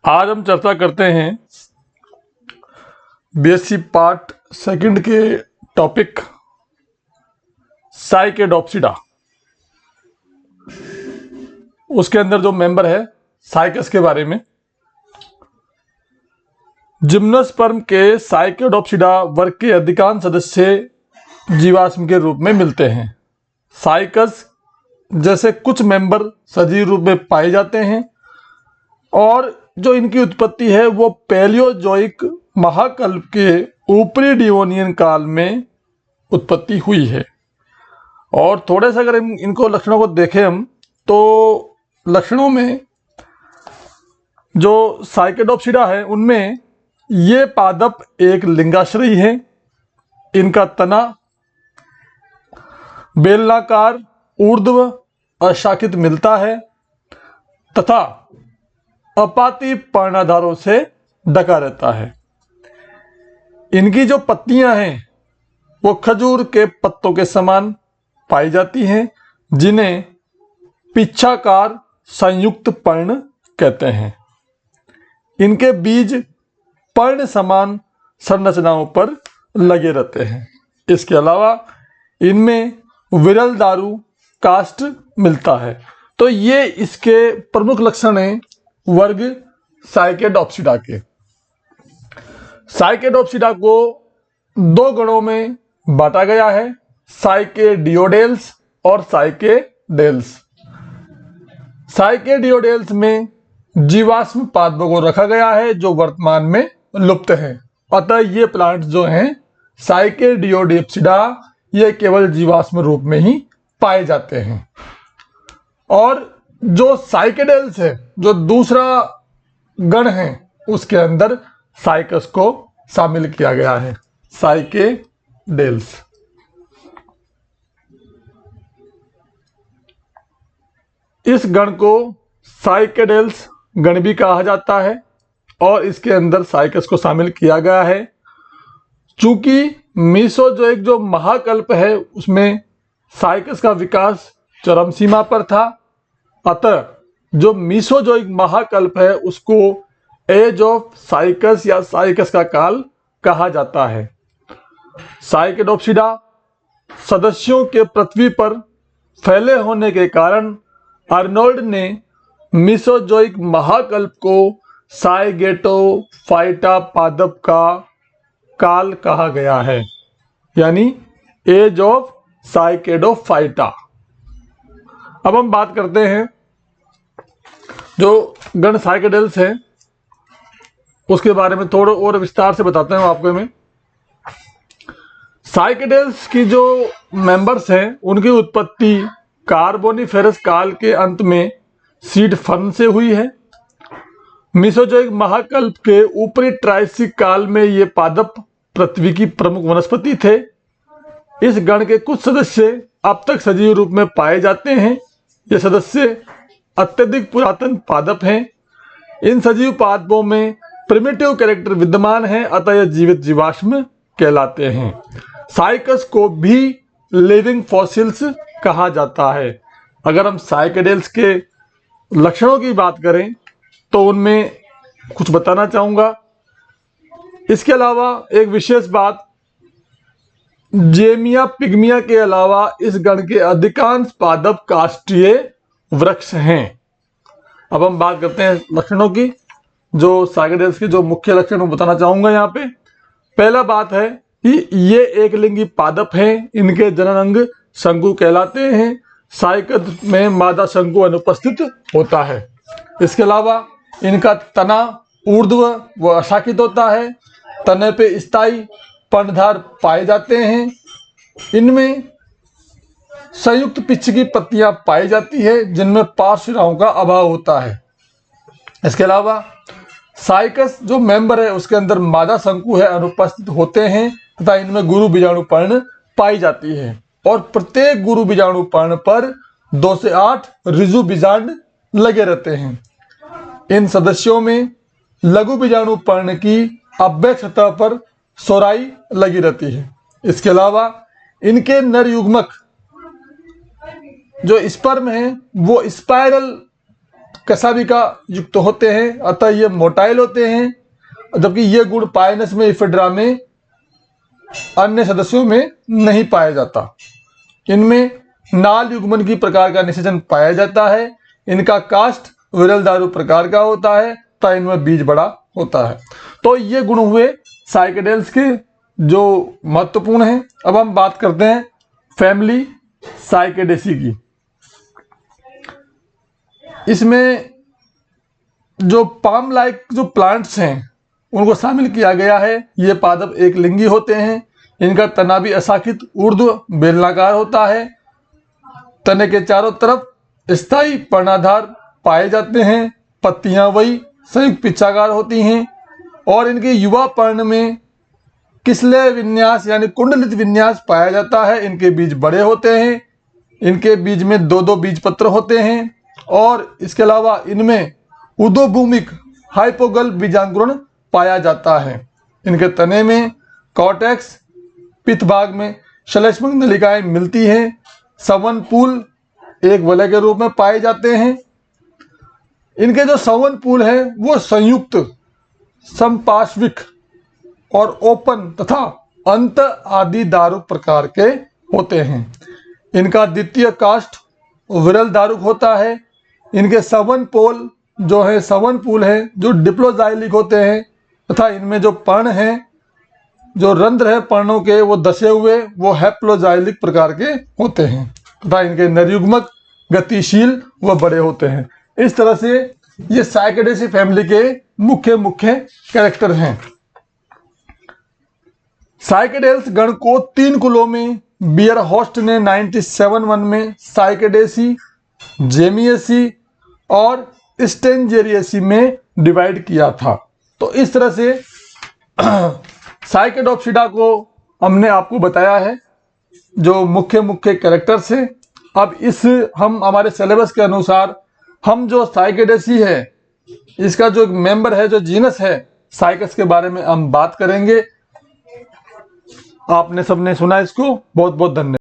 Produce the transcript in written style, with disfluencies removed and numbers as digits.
आज हम चर्चा करते हैं बीएससी पार्ट सेकंड के टॉपिक साइकेडोप्सिडा। उसके अंदर जो मेंबर है साइकस के बारे में। जिम्नोस्पर्म के साइकेडोप्सिडा वर्ग के अधिकांश सदस्य जीवाश्म के रूप में मिलते हैं। साइकस जैसे कुछ मेंबर सजीव रूप में पाए जाते हैं और जो इनकी उत्पत्ति है वो पैलियोजोइक महाकल्प के ऊपरी डिवोनियन काल में उत्पत्ति हुई है। और थोड़े से अगर इनको लक्षणों को देखें हम तो लक्षणों में जो साइकेडोप्सिडा है उनमें ये पादप एक लिंगाश्रयी है। इनका तना बेलनाकार ऊर्ध्व अशाखित मिलता है तथा अपाती पर्णाधारों से ढका रहता है। इनकी जो पत्तियां हैं वो खजूर के पत्तों के समान पाई जाती हैं, जिन्हें पिच्छाकार संयुक्त पर्ण कहते हैं। इनके बीज पर्ण समान संरचनाओं पर लगे रहते हैं। इसके अलावा इनमें विरल दारू कास्ट मिलता है। तो ये इसके प्रमुख लक्षण हैं वर्ग साइकेडोप्सिडा के। साइकेडोप्सिडा को दो गणों में बांटा गया है, साइकेडियोडेल्स और साइकेडेल्स। साइकेडियोडेल्स में जीवाश्म पादपों को रखा गया है जो वर्तमान में लुप्त हैं। अतः ये प्लांट जो हैं साइकेडियोडेप्सिडा ये केवल जीवाश्म रूप में ही पाए जाते हैं। और जो साइकेडेल्स है, जो दूसरा गण है, उसके अंदर साइकस को शामिल किया गया है, साइकेडेल्स। इस गण को साइकेडेल्स गण भी कहा जाता है और इसके अंदर साइकस को शामिल किया गया है। चूंकि मीसोजोइक जो महाकल्प है उसमें साइकस का विकास चरम सीमा पर था, अतः जो मीसोजोइक महाकल्प है उसको एज ऑफ साइकस या साइकस का काल कहा जाता है। साइकेडोप्सिडा सदस्यों के पृथ्वी पर फैले होने के कारण अर्नोल्ड ने मीसोजोइक महाकल्प को साइगेटोफाइटा पादप का काल कहा गया है, यानी एज ऑफ साइकेडोफाइटा। अब हम बात करते हैं जो गण साइकेडेल्स हैं उसके बारे में थोड़ा और विस्तार से बताते हैं आपको मैं। साइकेडेल्स की जो मेंबर्स हैं उनकी उत्पत्ति कार्बोनिफेरस काल के अंत में सीड फर्न से हुई है। मीसोजोइक महाकल्प के ऊपरी ट्राइसिक काल में ये पादप पृथ्वी की प्रमुख वनस्पति थे। इस गण के कुछ सदस्य अब तक सजीव रूप में पाए जाते हैं। ये सदस्य अत्यधिक पुरातन पादप हैं। इन सजीव पादपों में प्रिमिटिव कैरेक्टर विद्यमान है, अतः यह जीवित जीवाश्म कहलाते हैं। साइकस को भी लिविंग फॉसिल्स कहा जाता है। अगर हम साइकेडेल्स के लक्षणों की बात करें तो उनमें कुछ बताना चाहूंगा। इसके अलावा एक विशेष बात, जेमिया पिग्मिया के अलावा इस गण के अधिकांश पादप काष्ठीय वृक्ष हैं। अब हम बात करते हैं लक्षणों की। जो साइकेडेल्स के जो मुख्य लक्षण मैं बताना चाहूंगा यहाँ पे, पहला बात है कि ये एक लिंगी पादप हैं। इनके जननांग शंकु कहलाते हैं। साइकस में मादा शंकु अनुपस्थित होता है। इसके अलावा इनका तना ऊर्ध्व व अशाखित होता है। तने पे स्थायी पर्णधार पाए जाते हैं। इनमें संयुक्त पिच्छ की पत्तियां पाई जाती है जिनमें पार्श्वराओं का अभाव होता है। इसके अलावा साइकस जो मेंबर है उसके अंदर मादा शंकु है अनुपस्थित होते हैं तथा इनमें गुरु बीजाणु पर्ण पाई जाती है और प्रत्येक गुरु बीजाणु पर्ण पर 2 से 8 ऋजु बीजांड लगे रहते हैं। इन सदस्यों में लघु बीजाणु पर्ण की अभ्यक सतह पर सोराई लगी रहती है। इसके अलावा इनके नर युग्मक जो स्पर्म है वो स्पाइरल कसाबिका युक्त होते हैं, अतः ये मोटाइल होते हैं, जबकि ये गुण पाइनस में इफेड्रा में अन्य सदस्यों में नहीं पाया जाता। इनमें नाल युग्मन की प्रकार का निषेचन पाया जाता है। इनका कास्ट विरल दारू प्रकार का होता है तथा इनमें बीज बड़ा होता है। तो ये गुण हुए साइकेडेल्स के जो महत्वपूर्ण हैं। अब हम बात करते हैं फैमिली साइकेडेसी की। इसमें जो पाम लाइक जो प्लांट्स हैं उनको शामिल किया गया है। ये पादप एक लिंगी होते हैं। इनका तना भी अशाखित ऊर्ध्व बेलनाकार होता है। तने के चारों तरफ स्थायी पर्णाधार पाए जाते हैं। पत्तियां वही संयुक्त पिच्छाकार होती हैं और इनके युवा पर्ण में किसले विन्यास यानी कुंडलित विन्यास पाया जाता है। इनके बीज बड़े होते हैं। इनके बीज में दो दो बीज पत्र होते हैं और इसके अलावा इनमें उदोभूमिक हाइपोगल बीजांकुरण पाया जाता है। इनके तने में कॉर्टेक्स पित्त भाग में श्लेष्मक नलिकाएं मिलती हैं। संवन पुल एक वलय के रूप में पाए जाते हैं। इनके जो संवन पुल है वो संयुक्त, समपार्श्विक और ओपन तथा अंत आदि दारुक प्रकार के होते हैं। इनका द्वितीय काष्ठ विरल दारुक होता है। इनके संवन पोल जो है संवन पुल है जो डिप्लोजाइलिक होते हैं तथा इनमें जो पर्ण हैं जो रंध्र है पर्णों के वो दसे हुए वो हैप्लोजाइलिक प्रकार के होते हैं तथा इनके नरयुग्मक गतिशील व बड़े होते हैं। इस तरह से ये साइकेडेसी फैमिली के मुख्य कैरेक्टर हैं। साइकेडेल्स गण को 3 कुलों में बियरहोस्ट ने 97 में साइकेडेसी, जेमिएसी और स्टेंजेरिएसी में डिवाइड किया था। तो इस तरह से साइकेडोप्सिडा को हमने आपको बताया है जो मुख्य कैरेक्टर्स हैं। अब इस हम हमारे सिलेबस के अनुसार हम जो साइकेडेसी है इसका जो मेंबर है जो जीनस है साइकस के बारे में हम बात करेंगे। आपने सबने सुना इसको। बहुत बहुत धन्यवाद।